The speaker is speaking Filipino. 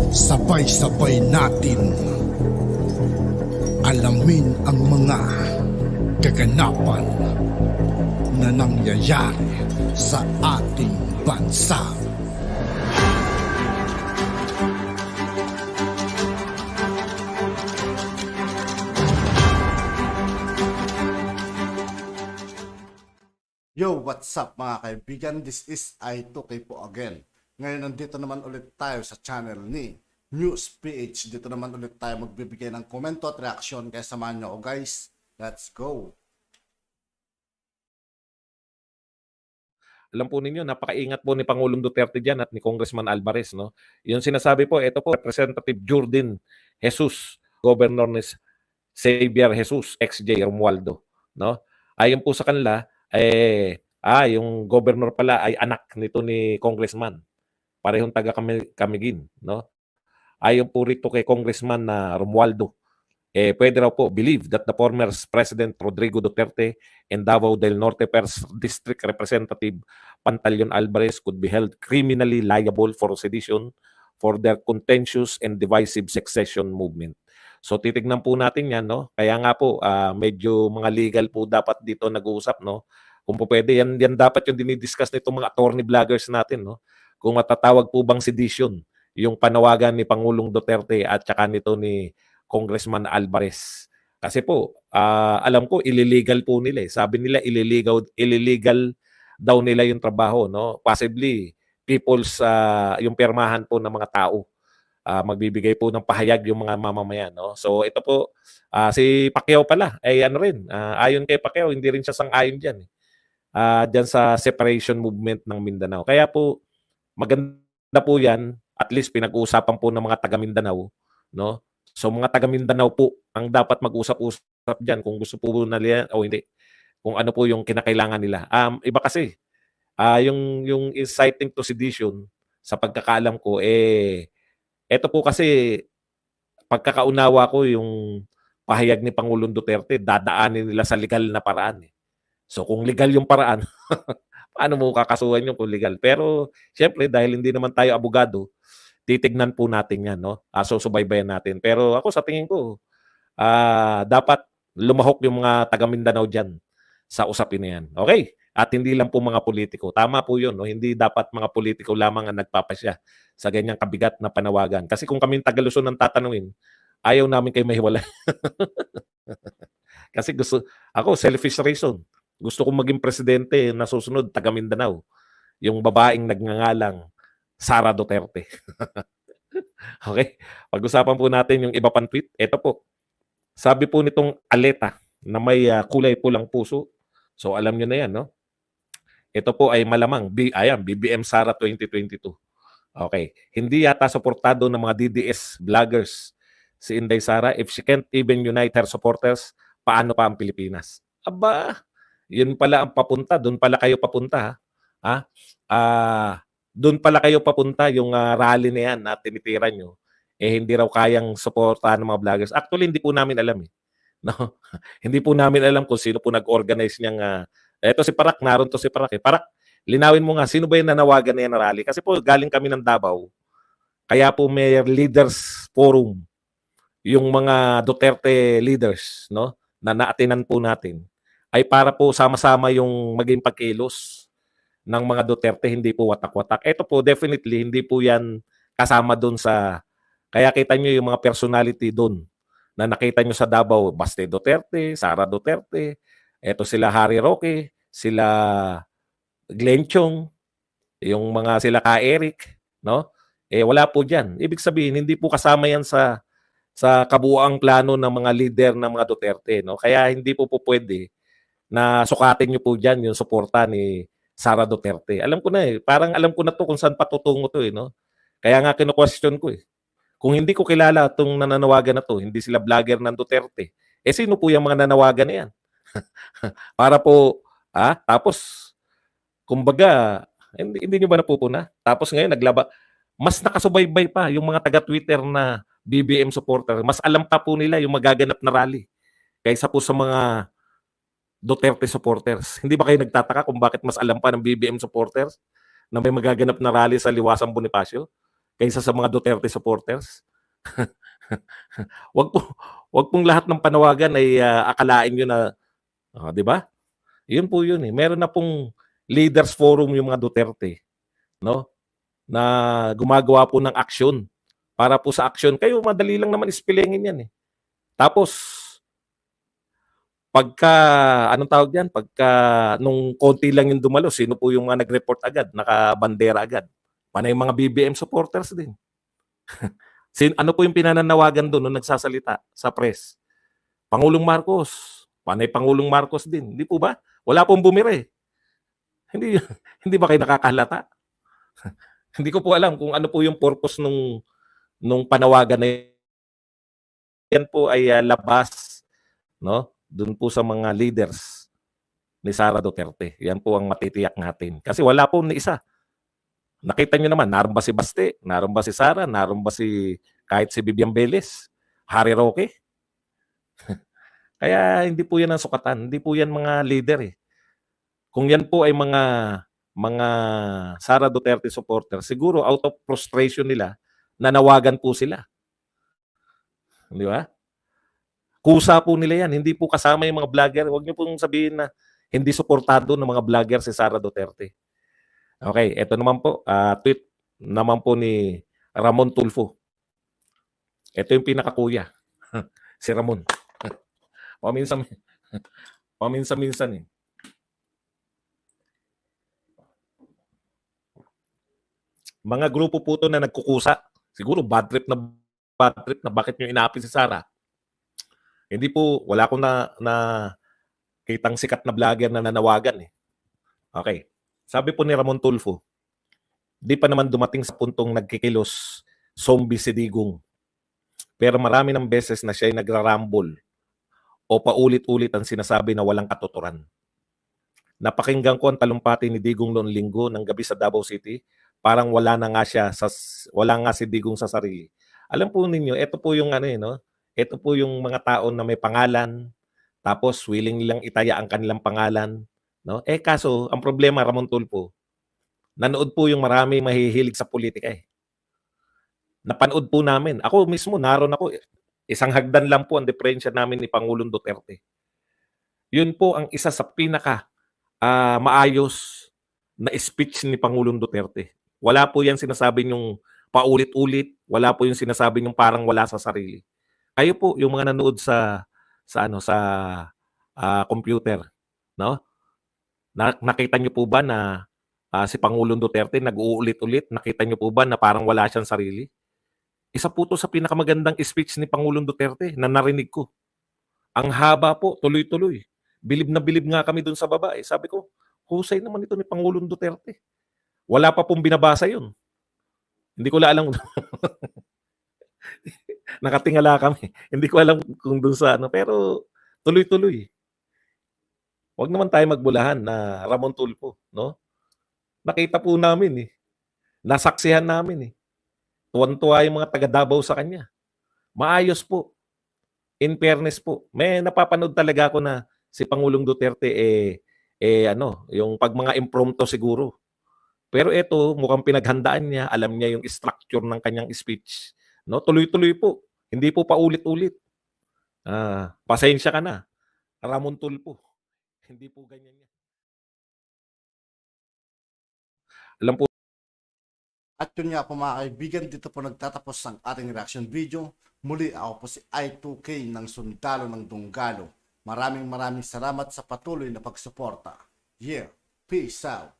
Sabay-sabay natin alamin ang mga kaganapan na nangyayari sa ating bansa. Yo, what's up mga kaibigan? This is I2K po again. Ngayon nandito naman ulit tayo sa channel ni News PH. Dito naman ulit tayo magbibigay ng komento at reaksyon. Kaya samahan nyo ako guys. Let's go! Alam po ninyo, napakaingat po ni Pangulong Duterte dyan at ni Congressman Alvarez. No? Yung sinasabi po, ito po, Representative Jordan Jesus, Governor ni Xavier Jesus, XJ Romualdo. No? Ayon po sa kanila, yung governor pala ay anak nito ni Congressman. Parehong taga Camiguin. No? Ayon po rito kay Congressman na Romualdo, pwede raw po believe that the former President Rodrigo Duterte and Davao del Norte First District Representative Pantaleon Alvarez could be held criminally liable for sedition for their contentious and divisive succession movement. So titignan po natin yan, no? Kaya nga po, medyo mga legal po dapat dito nag-uusap, no? Kung po pwede, yan dapat yung dinidiscuss nitong mga attorney vloggers natin, no? Kung matatawag po bang sedition yung panawagan ni Pangulong Duterte at saka nito ni Congressman Alvarez. Kasi po, alam ko, illegal po nila. Sabi nila, illegal daw nila yung trabaho, no? Possibly, people's, yung permahan po ng mga tao. Magbibigay po ng pahayag yung mga mamamayan, no? So ito po, si Pacquiao pala, ay ano rin, ayon kay Pacquiao, hindi rin siya sang-ayon dyan. Dyan sa separation movement ng Mindanao. Kaya po, maganda po yan, at least pinag-uusapan po ng mga taga Mindanao, no? So mga taga Mindanao po ang dapat mag-usap-usap dyan kung gusto po nila o hindi. Kung ano po yung kinakailangan nila. Iba kasi, yung inciting to sedition, sa pagkakaalam ko, ito po kasi, pagkakaunawa ko yung pahayag ni Pangulong Duterte, dadaanin nila sa legal na paraan. So kung legal yung paraan, paano mo kakasuhan yung kung legal? Pero syempre, dahil hindi naman tayo abogado, titignan po natin yan, no? So subaybayan natin. Pero ako sa tingin ko, dapat lumahok yung mga taga Mindanao dyan sa usapin na yan. Okay? At hindi lang po mga politiko. Tama po yun, no? Hindi dapat mga politiko lamang ang nagpapasya sa ganyang kabigat na panawagan. Kasi kung kaming taga Luzon ang tatanungin, ayaw namin kayo mahiwalay. Kasi ako, selfish reason. Gusto kong maging presidente na susunod, taga Mindanao. Yung babaeng nagngangalang Sara Duterte. Okay? Pag-usapan po natin yung iba pang tweet. Ito po. Sabi po nitong Aleta na may kulay pulang puso. So alam nyo na yan, no? Ito po ay malamang, BBM Sara 2022. Okay. Hindi yata suportado ng mga DDS vloggers si Inday Sara. If she can't even unite her supporters, paano pa ang Pilipinas? Aba, yun pala ang papunta. Doon pala kayo papunta. Doon pala kayo papunta yung rally na yan na tinitira nyo. Hindi raw kayang suportahan ng mga vloggers. Actually, hindi po namin alam. No? Hindi po namin alam kung sino po nag-organize niyang... Ito si Parak, naroon to si Parak. Parak, linawin mo nga, sino ba yung nanawagan na yan na rally? Kasi po, galing kami ng Davao. Kaya po may leaders forum. Yung mga Duterte leaders, no, na naatinan po natin, ay para po sama-sama yung maging pagkilos ng mga Duterte, hindi po watak-watak. Ito po, definitely, hindi po yan kasama doon sa... Kaya kita nyo yung mga personality doon na nakita nyo sa Davao, Baste Duterte, Sara Duterte, eto sila Harry Roque, sila Glenn Chong, yung mga sila Ka Eric, no? Wala po diyan. Ibig sabihin, hindi po kasama yan sa kabuuang plano ng mga leader ng mga Duterte, no? Kaya hindi po pwede na sukatin niyo po diyan yung suporta ni Sara Duterte. Alam ko na parang alam ko na to kung saan patutungo to no? Kaya nga kino-question ko Kung hindi ko kilala itong nananawagan na to, hindi sila vlogger ng Duterte, sino po yung mga nanawagan na yan? Para po, tapos, kumbaga, hindi nyo ba napupuna? Tapos ngayon, mas nakasubaybay pa yung mga taga-Twitter na BBM supporter. Mas alam pa po nila yung magaganap na rally kaysa po sa mga Duterte supporters. Hindi ba kayo nagtataka kung bakit mas alam pa ng BBM supporters na may magaganap na rally sa Liwasang Bonifacio? kaysa sa mga Duterte supporters. Wag po wag pong lahat ng panawagan ay akalain niyo na 'di ba? 'Yun po 'yun eh. Meron na pong leaders forum yung mga Duterte, no? Na gumagawa po ng aksyon. Para po sa aksyon, kayo madali lang naman ispilengin 'yan eh. Tapos pagka anong tawag diyan? Pagka nung konti lang yung dumalo, sino po yung mga nag-report agad, nakabandera agad? Panay mga BBM supporters din. Ano po yung pinananawagan doon nung nagsasalita sa press? Pangulong Marcos. Panay Pangulong Marcos din. Hindi po ba? Wala pong bumire. Hindi hindi ba kayo nakakahalata? Hindi ko po alam kung ano po yung purpose nung panawagan na yan po ay labas, no? Doon po sa mga leaders ni Sara Duterte. Yan po ang matitiyak natin. Kasi wala po ni isa. Nakita niyo naman, naroon ba si Baste? Naroon ba si Sara? Naroon ba kahit si Vivian Velez? Harry Roque? Kaya hindi po yan ang sukatan. Hindi po yan mga leader eh. Kung yan po ay mga Sara Duterte supporter, siguro out of frustration nila, nanawagan po sila. Di ba? Kusa po nila yan. Hindi po kasama yung mga vlogger. Huwag niyo pong sabihin na hindi suportado ng mga vlogger si Sara Duterte. Okay, ito naman po, tweet naman po ni Ramon Tulfo. Ito yung pinakakuya. Si Ramon. Paminsan-minsan eh. Mga grupo po to na nagkukusa. Siguro bad trip na bakit nyo inaapi si Sara. Hindi po, wala akong na kitang sikat na vlogger na nanawagan eh. Okay. Sabi po ni Ramon Tulfo, di pa naman dumating sa puntong nagkikilos, zombie si Digong. Pero marami ng beses na siya ay nagrarambol o paulit-ulit ang sinasabi na walang katuturan. Napakinggan ko ang talumpati ni Digong noong linggo ng gabi sa Davao City. Parang wala nga si Digong sa sarili. Alam po ninyo, ito po yung no? Ito po yung mga tao na may pangalan, tapos willing nilang itaya ang kanilang pangalan. No? Kaso, ang problema, Ramon Tulfo, nanood po yung marami mahihilig sa politika eh. Napanood po namin. Ako mismo, naroon ako. Isang hagdan lang po ang diferensya namin ni Pangulong Duterte. Yun po ang isa sa pinaka maayos na speech ni Pangulong Duterte. Wala po yan sinasabi yung paulit-ulit. Wala po yung sinasabi yung parang wala sa sarili. Kayo po, yung mga nanood sa computer, no? Nakita niyo po ba na si Pangulong Duterte nag-uulit-ulit? Nakita niyo po ba na parang wala siyang sarili? Isa po to sa pinakamagandang speech ni Pangulong Duterte na narinig ko. Ang haba po, tuloy-tuloy. Bilib na bilib nga kami dun sa baba. Sabi ko, husay naman ito ni Pangulong Duterte. Wala pa pong binabasa yun. Hindi ko alam. Nakatingala kami. Hindi ko alam kung dun sa pero tuloy-tuloy. Huwag naman tayo magbulahan na Ramon Tulfo, no? Nakita po namin eh. Nasaksihan namin eh. Tuwan-tuwa yung mga taga Davao sa kanya. Maayos po. In fairness po. May napapanood talaga ako na si Pangulong Duterte yung pag mga impromptu siguro. Pero ito, mukhang pinaghandaan niya, alam niya yung structure ng kanyang speech. No, tuloy-tuloy po. Hindi po paulit-ulit. Pasensya ka na. Ramon Tulfo. Hindi po ganyan yan. Alam po. At yun nga po mga kaibigan, dito po nagtatapos ang ating reaction video. Muli ako po si I2K ng Sundalo ng Dunggalo. Maraming salamat sa patuloy na pagsuporta. Yeah, peace out.